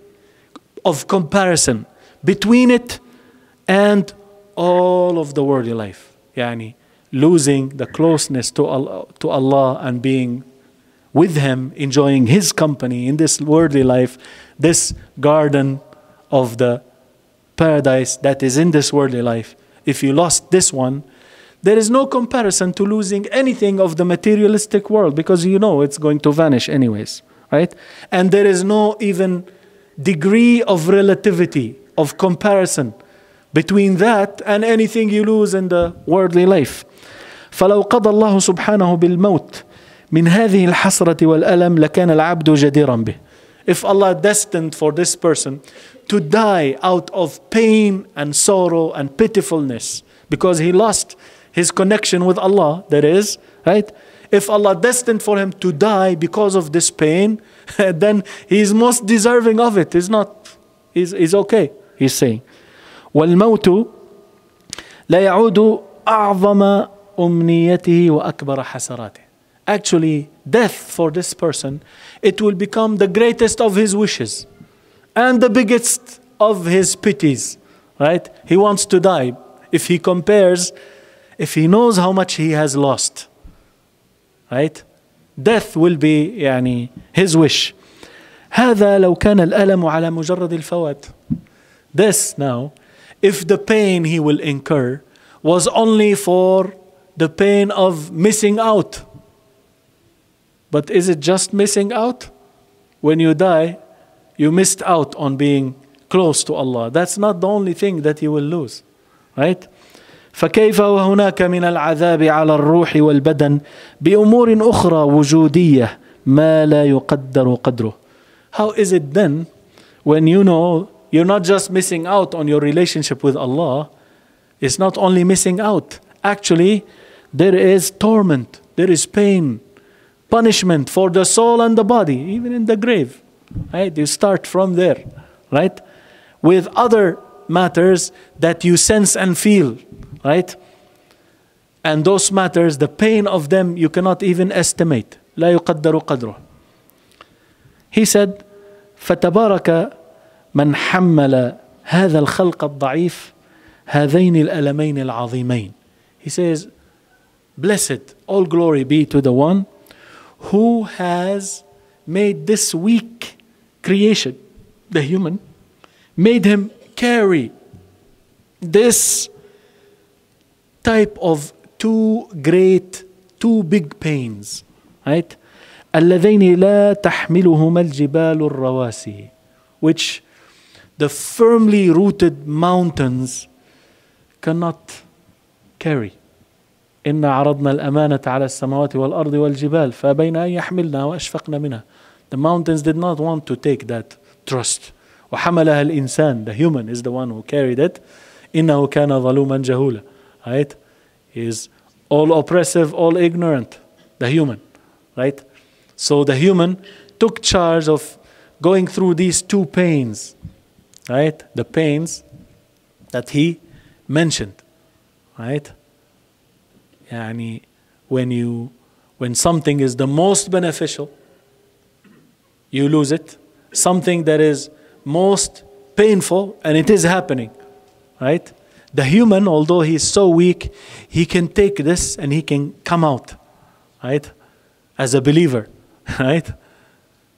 of comparison between it and all of the worldly life. يعني losing the closeness to Allah and being with Him, enjoying His company in this worldly life, this garden of the paradise that is in this worldly life. If you lost this one, there is no comparison to losing anything of the materialistic world, because you know it's going to vanish anyways, right? And there is no even degree of relativity, of comparison between that and anything you lose in the worldly life. فلو قضى الله سبحانه بالموت من هذه الحسرة والألم لكان العبد جديرا به. If Allah destined for this person to die out of pain and sorrow and pitifulness because he lost his connection with Allah, that is, right? If Allah destined for him to die because of this pain, then he is most deserving of it. He's okay, he's saying. والموت لا يعود أعظم أمنيته وأكبر حسراته. Actually, death for this person, it will become the greatest of his wishes and the biggest of his pities, right? He wants to die. If he compares, if he knows how much he has lost, right? Death will be يعني his wish. هذا لو كان الألم على مجرد الفوات. This now, if the pain he will incur was only for the pain of missing out. But is it just missing out? When you die, you missed out on being close to Allah. That's not the only thing that you will lose, right? فكيف وهناك من العذاب على الروح والبدن بأمور أخرى وجودية ما لا يقدر قدره. How is it then when you know you're not just missing out on your relationship with Allah? It's not only missing out. Actually, there is torment, there is pain, punishment for the soul and the body, even in the grave. Right? You start from there, right? With other matters that you sense and feel, right? And those matters, the pain of them, you cannot even estimate. لا يقدر قدره. He said, فتبارك من حمل هذا الخلق الضعيف هذين الألمين العظيمين. He says, blessed, all glory be to the one who has made this weak creation, the human, made him carry this type of two big pains, right? اللذين لا تحملهما الجبال الرواسي, which the firmly rooted mountains cannot carry. إنا عرضنا الأمانة على السماوات والأرض والجبال فأبين أن يحملنها وأشفقن منها. The mountains did not want to take that trust. وحملها الإنسان, the human is the one who carried it. إنه كان ظلوما جهولا. Right? He is all oppressive, all ignorant. The human. Right? So the human took charge of going through these two pains. Right? The pains that he mentioned. Right? يعني when something is the most beneficial, you lose it. Something that is most painful, and it is happening, right? The human, although he is so weak, he can take this and he can come out, right? As a believer, right?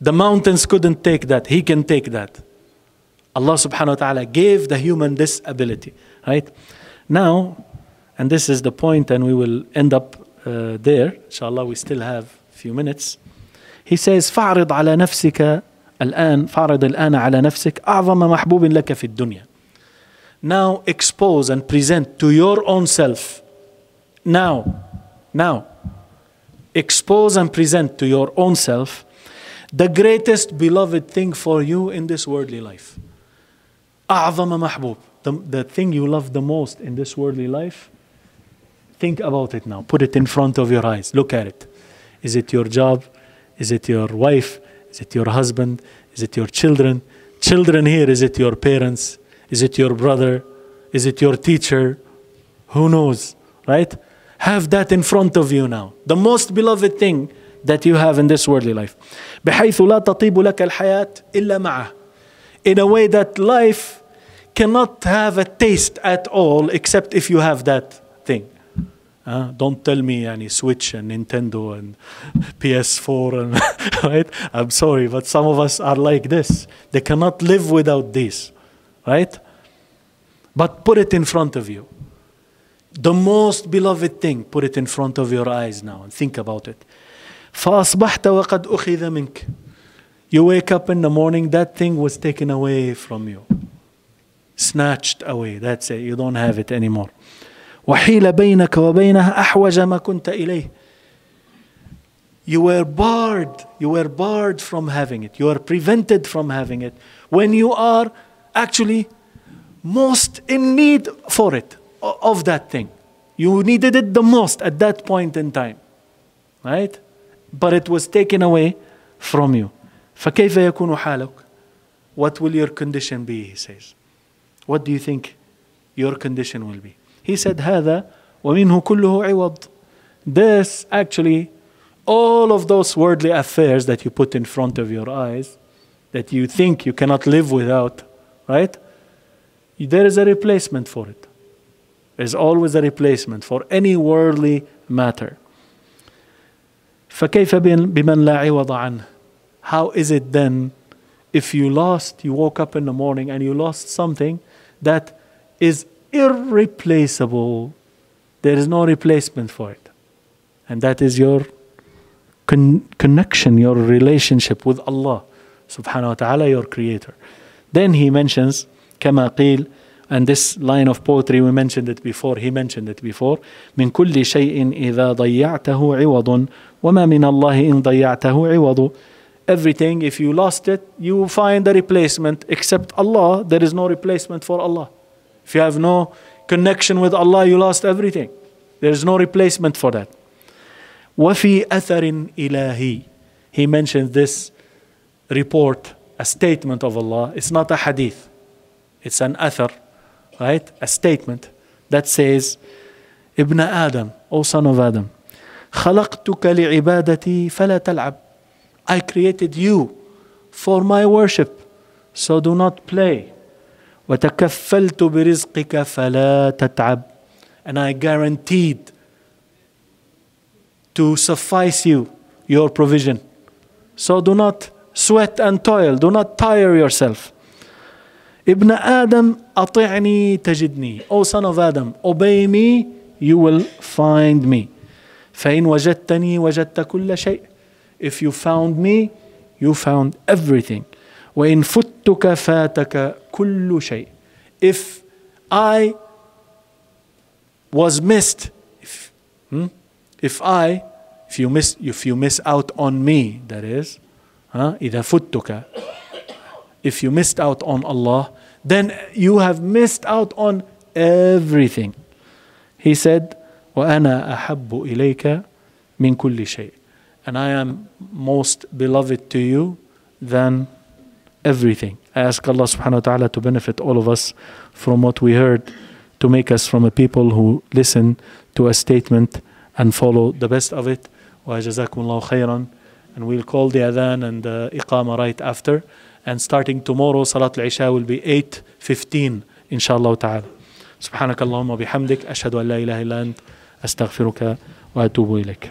The mountains couldn't take that. He can take that. Allah subhanahu wa ta'ala gave the human this ability, right? Now, and this is the point, and we will end up there. Inshallah, we still have a few minutes. He says, فَعْرِضْ عَلَى نَفْسِكَ الآن فَعْرِضْ الآن على نفسك أعظم محبوب لك في الدنيا. Now expose and present to your own self. Now, expose and present to your own self the greatest beloved thing for you in this worldly life. أعظم محبوب. The thing you love the most in this worldly life. Think about it now. Put it in front of your eyes. Look at it. Is it your job? Is it your wife? Is it your husband? Is it your children? Children here, is it your parents? Is it your brother? Is it your teacher? Who knows, right? Have that in front of you now. The most beloved thing that you have in this worldly life. بحيث لا تطيب لك الحياة إلا معه. In a way that life cannot have a taste at all except if you have that thing. Don't tell me any Switch and Nintendo and PS4 and right? I'm sorry, but some of us are like this. They cannot live without this, right? But put it in front of you. The most beloved thing, put it in front of your eyes now and think about it. فأصبحت وقد أخذ منك. You wake up in the morning, that thing was taken away from you. Snatched away, that's it, you don't have it anymore. وحيل بينك وبينها أحوج ما كنت إليه. You were barred from having it. You are prevented from having it when you are actually most in need for it, of that thing. You needed it the most at that point in time, right? But it was taken away from you. فكيف يكون حالك? What will your condition be, he says. What do you think your condition will be? He said, هذا ومنه كله عوض. This actually, all of those worldly affairs that you put in front of your eyes, that you think you cannot live without, right? There is a replacement for it. There's always a replacement for any worldly matter. فكيف بمن لا عوض عنه? How is it then if you woke up in the morning and you lost something that is irreplaceable? There is no replacement for it. And that is your connection, your relationship with Allah subhanahu wa ta'ala, your creator. Then he mentions, كما قيل, and this line of poetry, we mentioned it before, he mentioned it before, من كل شيء إذا ضيعته عوض وما من الله إن ضيعته عوض. Everything, if you lost it, you find a replacement. Except Allah, there is no replacement for Allah. If you have no connection with Allah, you lost everything. There is no replacement for that. وَفِي أَثَرٍ إِلَهِي. He mentions this report, a statement of Allah. It's not a hadith. It's an athar, right? A statement that says, Ibn Adam, O son of Adam, خَلَقْتُكَ لِعِبَادَتِي فَلَا تَلْعَبْ. I created you for my worship, so do not play. وَتَكَفَّلْتُ بِرِزْقِكَ فَلَا تَتْعَبْ. And I guaranteed to suffice you, your provision. So do not sweat and toil, do not tire yourself. Ibn Adam, أطعني تجدني. O son of Adam, obey me, you will find me. فإن وجدتني وجدت كل شيء. If you found me, you found everything. وإن فتك فاتك كل شيء. If I was missed, if you miss out on me, that is, إذا فتك, if you missed out on Allah, then you have missed out on everything. He said, وأنا أحب إليك من كل شيء. And I am most beloved to you than everything. I ask Allah subhanahu wa ta'ala to benefit all of us from what we heard, to make us from a people who listen to a statement and follow the best of it. وجزاكم الله خيرا. And we'll call the adhan and the iqama right after. And starting tomorrow, Salat al-Isha will be 8:15 inshallah ta'ala. سبحانك اللهم وبحمدك أشهد أن لا إله إلا أنت أستغفرك وأتوب إليك.